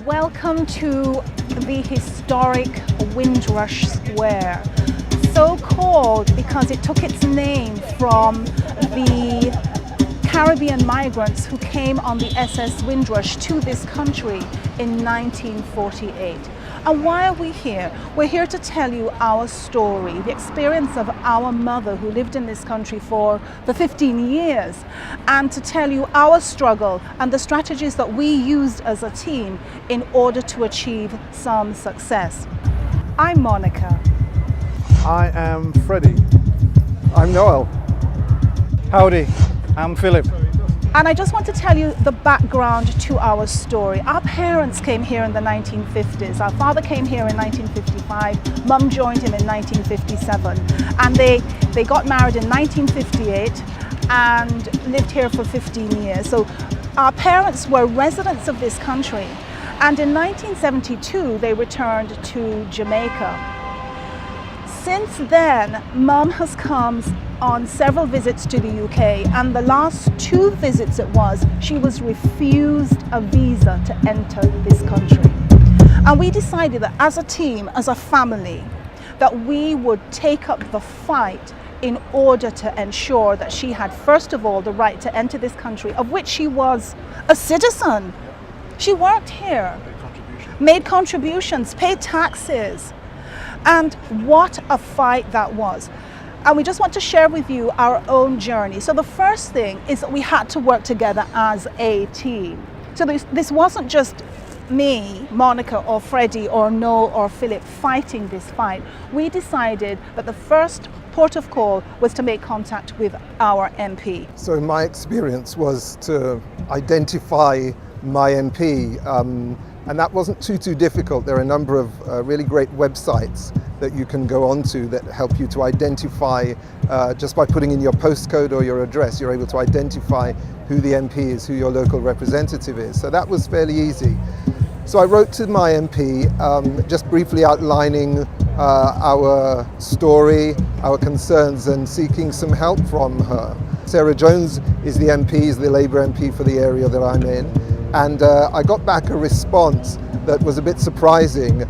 Welcome to the historic Windrush Square, so called because it took its name from the Caribbean migrants who came on the SS Windrush to this country in 1948. And why are we here? We're here to tell you our story, the experience of our mother who lived in this country for 15 years, and to tell you our struggle and the strategies that we used as a team in order to achieve some success. I'm Monica. I am Freddie. I'm Noel. Howdy, I'm Philip. And I just want to tell you the background to our story. Our parents came here in the 1950s. Our father came here in 1955. Mum joined him in 1957. And they got married in 1958 and lived here for 15 years. So our parents were residents of this country. And in 1972, they returned to Jamaica. Since then, Mum has come on several visits to the UK, and the last 2 visits she was refused a visa to enter this country. And we decided that as a team, as a family, that we would take up the fight in order to ensure that she had, first of all, the right to enter this country, of which she was a citizen. She worked here, made contributions, paid taxes. And what a fight that was. And we just want to share with you our own journey. So the first thing is that we had to work together as a team. So this wasn't just me, Monica, or Freddie, or Noel, or Philip fighting this fight. We decided that the first port of call was to make contact with our MP. So my experience was to identify my MP, and that wasn't too difficult. There are a number of really great websites that you can go onto that help you to identify, just by putting in your postcode or your address, you're able to identify who the MP is, who your local representative is. So that was fairly easy. So I wrote to my MP, just briefly outlining our story, our concerns, and seeking some help from her. Sarah Jones is the MP, is the Labour MP for the area that I'm in. And I got back a response that was a bit surprising.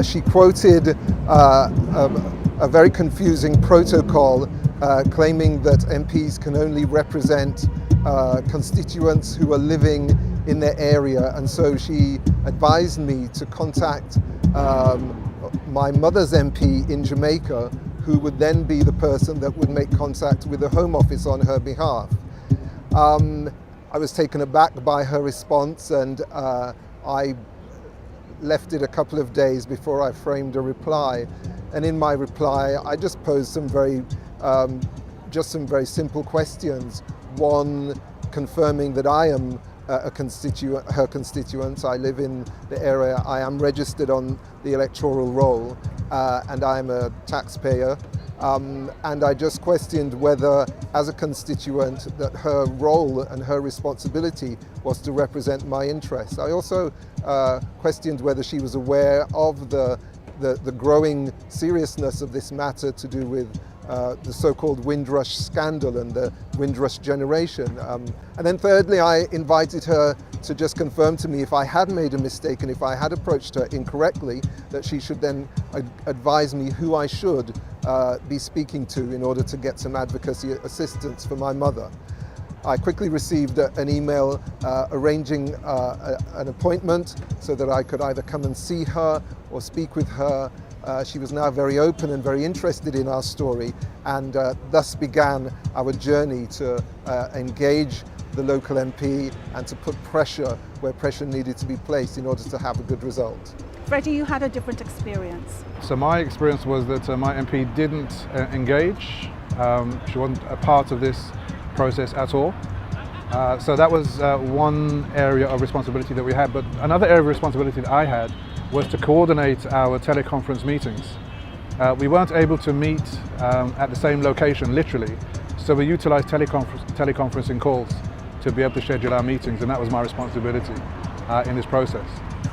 She quoted a very confusing protocol claiming that MPs can only represent constituents who are living in their area, and so she advised me to contact my mother's MP in Jamaica, who would then be the person that would make contact with the Home Office on her behalf. I was taken aback by her response, and I left it a couple of days before I framed a reply. And in my reply, I just posed some very simple questions. One, confirming that I am her constituent. I live in the area. I am registered on the electoral roll, and I am a taxpayer. And I just questioned whether, as a constituent, that her role and her responsibility was to represent my interests. I also questioned whether she was aware of the growing seriousness of this matter to do with the so-called Windrush scandal and the Windrush generation. And then thirdly, I invited her to just confirm to me if I had made a mistake and if I had approached her incorrectly, that she should then advise me who I should be speaking to in order to get some advocacy assistance for my mother. I quickly received an email arranging an appointment so that I could either come and see her or speak with her. She was now very open and very interested in our story, and thus began our journey to engage the local MP and to put pressure where pressure needed to be placed in order to have a good result. Freddie, you had a different experience. So my experience was that my MP didn't engage. She wasn't a part of this process at all. So that was one area of responsibility that we had. But another area of responsibility that I had was to coordinate our teleconference meetings. We weren't able to meet at the same location, literally. So we utilized teleconferencing calls to be able to schedule our meetings, and that was my responsibility in this process.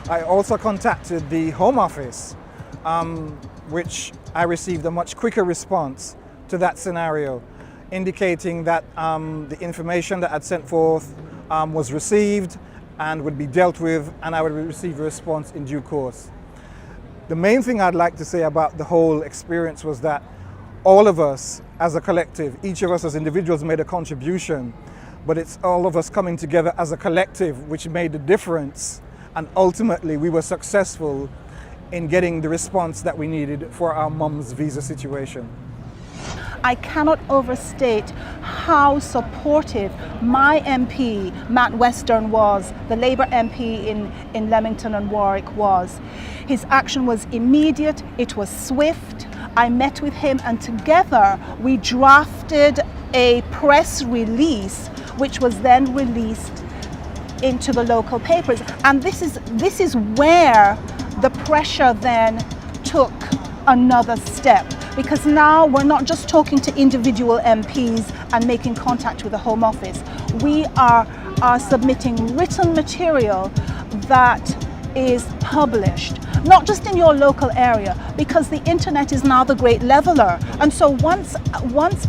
I also contacted the Home Office, which I received a much quicker response to that scenario, indicating that the information that I'd sent forth was received and would be dealt with, and I would receive a response in due course. The main thing I'd like to say about the whole experience was that all of us as a collective, each of us as individuals made a contribution, but it's all of us coming together as a collective which made a difference, and ultimately we were successful in getting the response that we needed for our mum's visa situation. I cannot overstate how supportive my MP, Matt Western, was, the Labour MP in Leamington and Warwick was. His action was immediate, it was swift. I met with him and together we drafted a press release which was then released into the local papers. And this is where the pressure then took another step, because now we're not just talking to individual MPs and making contact with the Home Office. We are submitting written material that is published, not just in your local area, because the internet is now the great leveler. And so once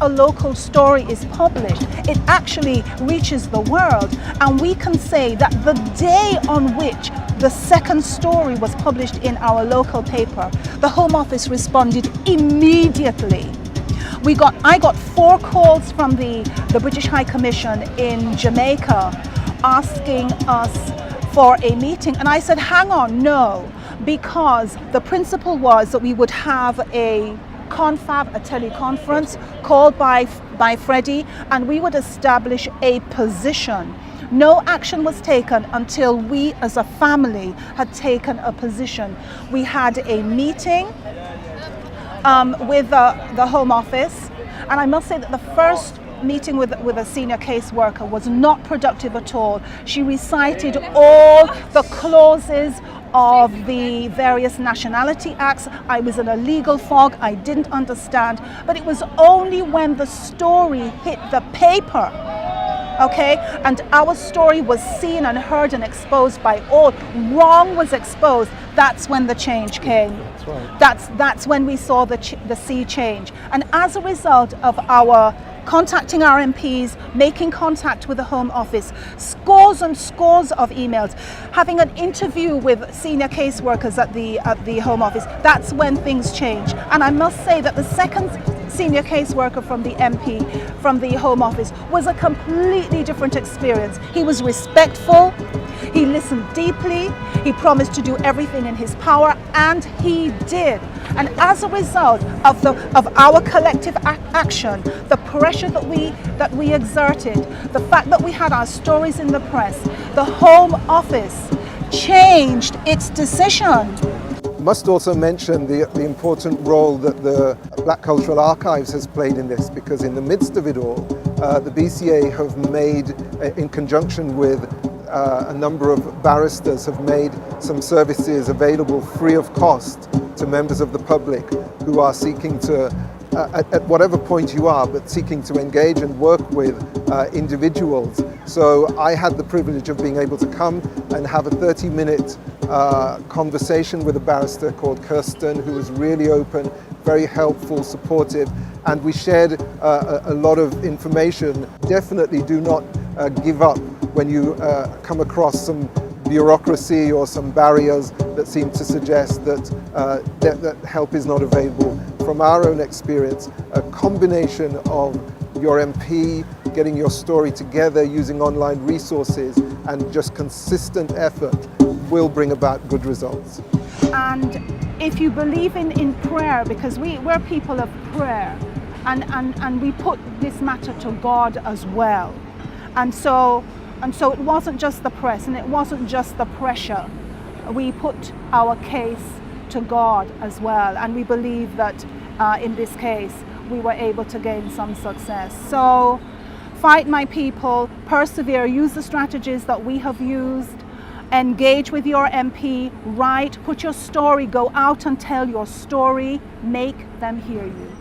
a local story is published, it actually reaches the world. And we can say that the day on which the second story was published in our local paper, the Home Office responded immediately. I got 4 calls from the British High Commission in Jamaica asking us for a meeting, and I said, hang on, no, because the principle was that we would have a confab, a teleconference called by Freddie, and we would establish a position. No action was taken until we as a family had taken a position. We had a meeting with the Home Office, and I must say that the first meeting with a senior caseworker was not productive at all. She recited all the clauses of the various nationality acts. I was in a legal fog, I didn't understand, but it was only when the story hit the paper, okay, and our story was seen and heard and exposed by all, wrong was exposed, that's when the change came. That's right. That's when we saw the sea change. And as a result of our contacting our MPs, making contact with the Home Office, scores and scores of emails, having an interview with senior caseworkers at the Home Office, that's when things change. And I must say that the second senior caseworker from the MP, from the Home Office, was a completely different experience. He was respectful, he listened deeply, he promised to do everything in his power, and he did. And as a result of our collective action, the pressure that we exerted, the fact that we had our stories in the press, the Home Office changed its decision. Must also mention the important role that the Black Cultural Archives has played in this, because in the midst of it all, the BCA have made, in conjunction with a number of barristers, have made some services available free of cost to members of the public who are seeking to, at whatever point you are, but seeking to engage and work with individuals. So I had the privilege of being able to come and have a 30-minute conversation with a barrister called Kirsten, who was really open, very helpful, supportive, and we shared a lot of information. Definitely do not give up when you come across some bureaucracy or some barriers that seem to suggest that help is not available. From our own experience, a combination of your MP getting your story together using online resources and just consistent effort will bring about good results. And if you believe in prayer, because we're people of prayer, and we put this matter to God as well. And so it wasn't just the press and it wasn't just the pressure. We put our case to God as well, and we believe that in this case we were able to gain some success. So fight, my people, persevere, use the strategies that we have used, engage with your MP, write, put your story, go out and tell your story, make them hear you.